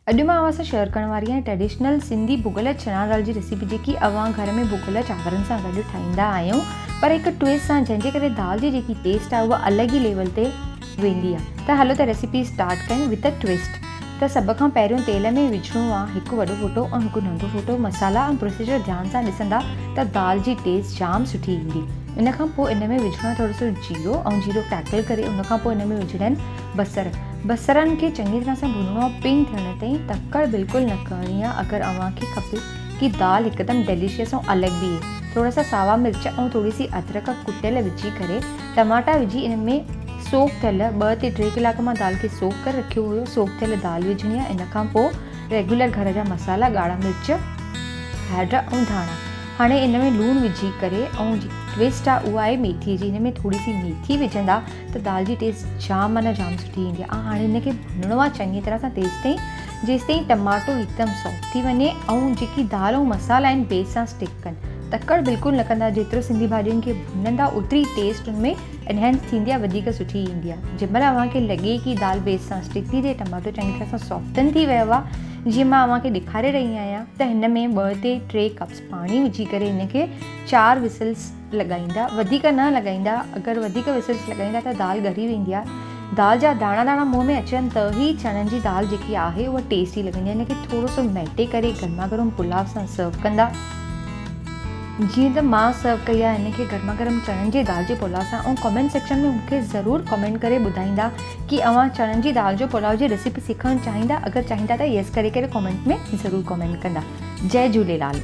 अॼु मां अव्हां सां शेयर करण वारी आहियां ट्रेडिशनल सिंधी भुॻल चना दाल जी रेसिपी जेकी अव्हां घर में भुॻल चांवरनि सां गॾु ठाहींदा आहियूं, पर हिकु ट्विस्ट सां, जंहिंजे करे दाल जी जेकी टेस्ट आहे उहा अलॻि ई लेवल ते वेंदी आहे। त हलो त रेसिपी स्टार्ट कयूं विद अ ट्विस्ट। त सभ खां पहिरियों तेल में विझणो आहे हिकु वॾो फोटो ऐं हिकु नंढो फोटो। मसाला ऐं प्रोसीजर ध्यान सां ॾिसंदा त दाल जी टेस्ट जाम सुठी ईंदी। इन खां पोइ इन में विझणो आहे थोरो सो जीरो ऐं जीरो क्रैकल करे। उन खां पोइ इन में विझणा आहिनि बसरनि खे चङी तरह सां भुनणो आहे पिंक थियण ताईं। तकड़ बिल्कुलु न करणी आहे अगरि अव्हांखे खपे कि दाल हिकदमि डेलिशियस ऐं अलॻि बीहे। थोरा सा सावा मिर्च ऐं थोरी सी अदरक कुटियल विझी करे, टमाटा विझी इन में सोक थियल 2 ते 3 कलाक मां दाल खे सोक करे रखियो हुयो। सोक थियल दाल विझणी आहे। इन खां पोइ रेगुलर घर जा मसाला, ॻाढ़ा मिर्च, हैड ऐं धाणा। हाणे इन में लूणु विझी करे, ऐं ट्विस्ट आहे उहा आहे मेथी जी। इन में थोरी सी मेथी विझंदा त दाल जी टेस्ट जाम सुठी ईंदी आहे। हाणे इनखे भुनणो आहे चङी तरह सां जेसि ताईं टमाटो हिकदमि सॉफ्ट थी वञे ऐं जेकी दाल ऐं मसाला आहिनि बेस सां स्टिक कनि। तकड़ बिल्कुलु न कंदा। जेतिरो सिंधी भाॼियुनि खे भुनंदा ओतिरी टेस्ट उनमें एनहेंस थींदी आहे, वधीक सुठी ईंदी आहे। जंहिंमहिल अव्हांखे लॻे कि दाल बेस सां स्टिक थी थिए, टमाटो चङी तरह सां सॉफ्टन थी वियो आहे, जीअं मां अव्हांखे ॾेखारे रही आहियां, त हिन में 2 ते 3 कप्स पाणी विझी करे इनखे 4 विसिल्स लॻाईंदा। वधीक न लॻाईंदा। अगरि वधीक विसिल्स लॻाईंदा त दाल ॻरी वेंदी आहे। दाल जा दाणा मुंहं में अचनि त ई चणनि जी दाल जेकी आहे उहा टेस्टी लॻंदी आहे। इनखे थोरो सो मैटे करे गर्मा गर्म पुलाव सां सर्व कंदा। जीअं त मां सर्व कई आहे इनखे गर्मा गर्म चणनि जी दाल जे पुलाव सां। ऐं कमेंट सेक्शन में मूंखे ज़रूरु कमेंट करे ॿुधाईंदा कि अव्हां चणनि जी दाल जो पुलाव जी रेसिपी सिखणु चाहींदा। अगरि चाहींदा त येस करे कमेंट में ज़रूरु कमेंट कंदा। जय झूलेलाल।